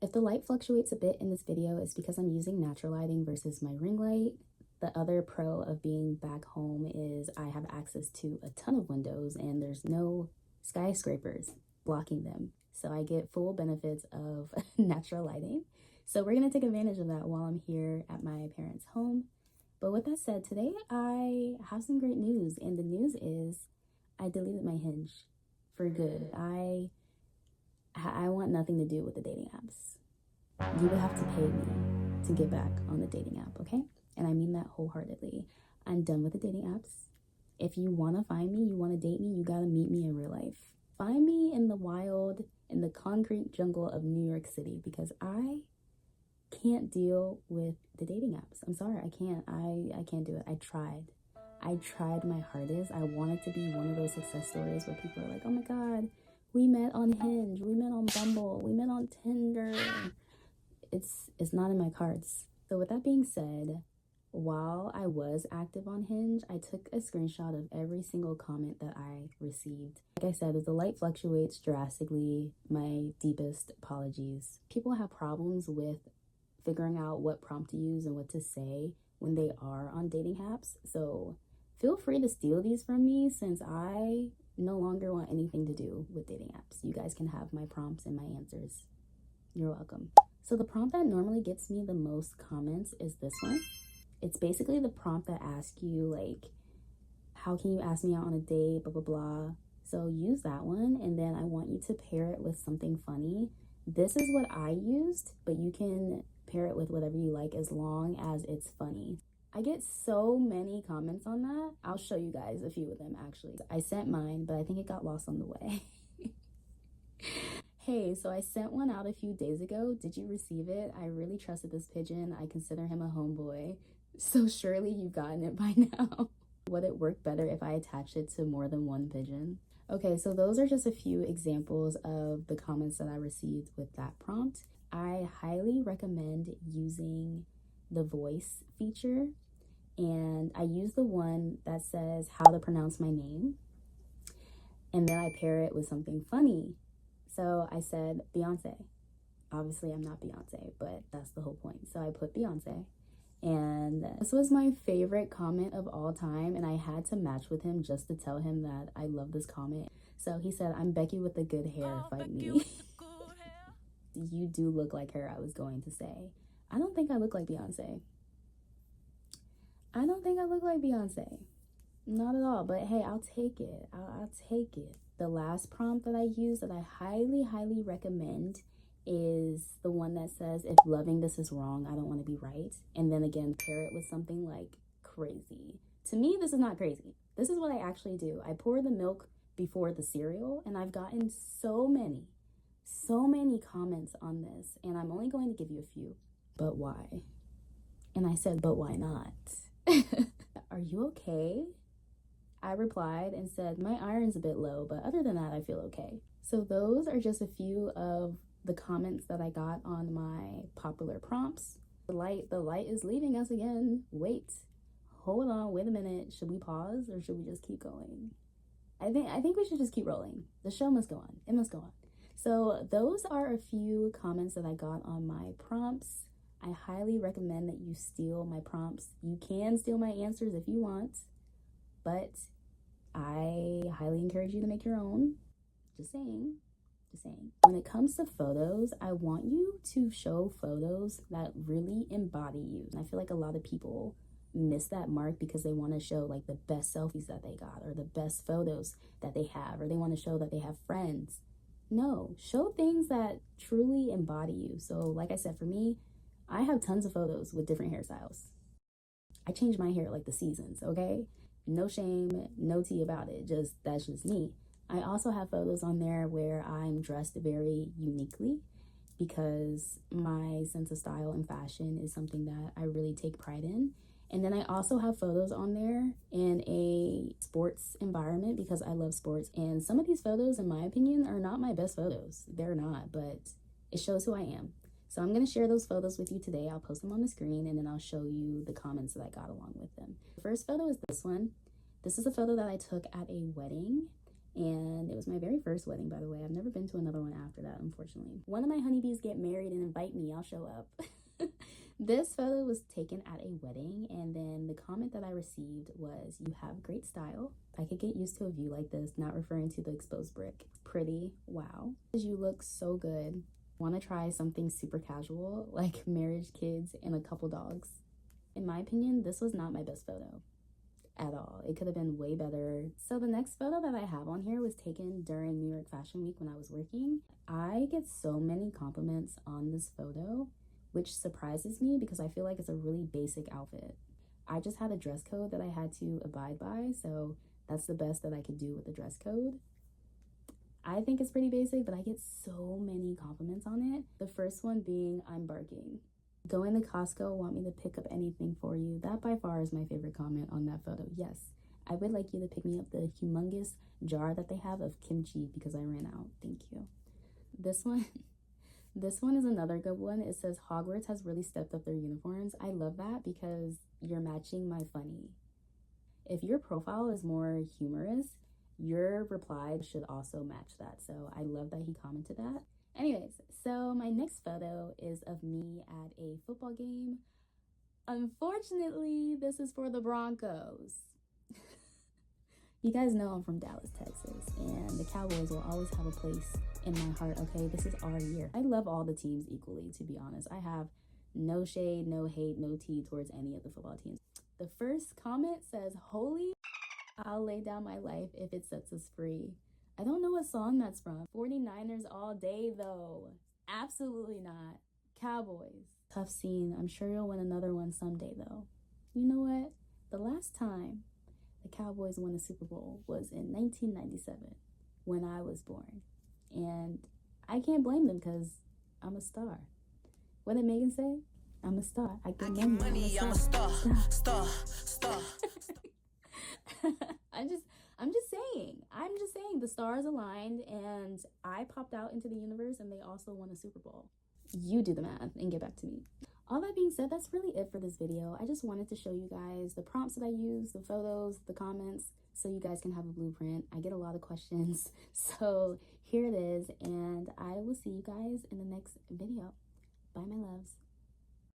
If the light fluctuates a bit in this video, it's because I'm using natural lighting versus my ring light. The other pro of being back home is I have access to a ton of windows and there's no skyscrapers blocking them. So I get full benefits of natural lighting. So we're gonna take advantage of that while I'm here at my parents' home. But with that said, today I have some great news, and the news is I deleted my Hinge for good. I want nothing to do with the dating apps. You would have to pay me to get back on the dating app, okay? And I mean that wholeheartedly. I'm done with the dating apps. If you want to find me, you want to date me, you got to meet me in real life. Find me in the wild, in the concrete jungle of New York City, because I can't deal with the dating apps. I'm sorry, I can't. I can't do it. I tried my hardest. I wanted to be one of those success stories where people are like, oh my God, we met on Hinge, we met on Bumble, we met on Tinder. It's not in my cards. So with that being said, while I was active on Hinge, I took a screenshot of every single comment that I received. Like I said, if the light fluctuates drastically, my deepest apologies. People have problems with figuring out what prompt to use and what to say when they are on dating apps. So feel free to steal these from me, since I no longer want anything to do with dating apps. You guys can have my prompts and my answers. You're welcome. So the prompt that normally gets me the most comments is this one. It's basically the prompt that asks you, like, how can you ask me out on a date, blah, blah, blah. So use that one, and then I want you to pair it with something funny. This is what I used, but you can pair it with whatever you like as long as it's funny. I get so many comments on that. I'll show you guys a few of them, actually. I sent mine, but I think it got lost on the way. Hey, so I sent one out a few days ago. Did you receive it? I really trusted this pigeon. I consider him a homeboy. So surely you've gotten it by now. Would it work better if I attached it to more than one pigeon? Okay, so those are just a few examples of the comments that I received with that prompt. I highly recommend using the voice feature, and I use the one that says how to pronounce my name, and then I pair it with something funny. So I said Beyonce. Obviously I'm not Beyonce, but that's the whole point. So I put Beyonce, and this was my favorite comment of all time, and I had to match with him just to tell him that I love this comment. So he said, I'm Becky with the good hair, fight me. You do look like her, I was going to say. I don't think I look like Beyonce. I don't think I look like Beyonce. Not at all, but hey, I'll take it. I'll take it. The last prompt that I use that I highly recommend is the one that says, if loving this is wrong, I don't want to be right. And then again, pair it with something like crazy. To me, this is not crazy. This is what I actually do. I pour the milk before the cereal, and I've gotten so many comments on this, and I'm only going to give you a few. But why? And I said, but why not? Are you okay? I replied and said, my iron's a bit low, but other than that, I feel okay. So those are just a few of the comments that I got on my popular prompts. The light is leaving us again. Wait, hold on, wait a minute. Should we pause or should we just keep going? I think we should just keep rolling. The show must go on. It must go on. So those are a few comments that I got on my prompts. I highly recommend that you steal my prompts. You can steal my answers if you want, but I highly encourage you to make your own. Just saying. When it comes to photos, I want you to show photos that really embody you. And I feel like a lot of people miss that mark because they want to show like the best selfies that they got, or the best photos that they have, or they want to show that they have friends. No, show things that truly embody you. So like I said, for me, I have tons of photos with different hairstyles. I change my hair like the seasons, okay? No shame, no tea about it. That's just me. I also have photos on there where I'm dressed very uniquely, because my sense of style and fashion is something that I really take pride in. And then I also have photos on there in a sports environment because I love sports. And some of these photos, in my opinion, are not my best photos. They're not, but it shows who I am. So I'm going to share those photos with you today. I'll post them on the screen, and then I'll show you the comments that I got along with them. The first photo is this one. This is a photo that I took at a wedding, And it was my very first wedding, by the way. I've never been to another one after that, unfortunately. One of my honeybees get married and invite me, I'll show up. This photo was taken at a wedding, and then the comment that I received was, "You have great style. I could get used to a view like this," not referring to the exposed brick. Pretty, wow. You look so good. Want to try something super casual, like marriage, kids, and a couple dogs? In my opinion, this was not my best photo at all. It could have been way better. So the next photo that I have on here was taken during New York Fashion Week when I was working. I get so many compliments on this photo, which surprises me because I feel like it's a really basic outfit. I just had a dress code that I had to abide by, so that's the best that I could do with the dress code. I think it's pretty basic, but I get so many compliments on it. The first one being, "I'm barking." "Going to Costco, want me to pick up anything for you?" That by far is my favorite comment on that photo. Yes, I would like you to pick me up the humongous jar that they have of kimchi because I ran out. Thank you. This one is another good one. It says, "Hogwarts has really stepped up their uniforms." I love that because you're matching my funny. If your profile is more humorous, your reply should also match that. So I love that he commented that. Anyways, so my next photo is of me at a football game. Unfortunately, this is for the Broncos. You guys know I'm from Dallas, Texas, and the Cowboys will always have a place in my heart, okay? This is our year. I love all the teams equally, to be honest. I have no shade, no hate, no tea towards any of the football teams. The first comment says, "Holy, I'll lay down my life if it sets us free." I don't know what song that's from. 49ers all day, though. Absolutely not. Cowboys. Tough scene. I'm sure you'll win another one someday, though. You know what? The last time the Cowboys won a Super Bowl was in 1997 when I was born. And I can't blame them because I'm a star. What did Megan say? I'm a star. I get money. I'm a star. I'm just saying the stars aligned and I popped out into the universe and they also won a Super Bowl. You do the math and get back to me. All that being said, that's really it for this video. I just wanted to show you guys the prompts that I use, the photos, the comments, so you guys can have a blueprint. I get a lot of questions, so here it is, and I will see you guys in the next video. Bye, my loves.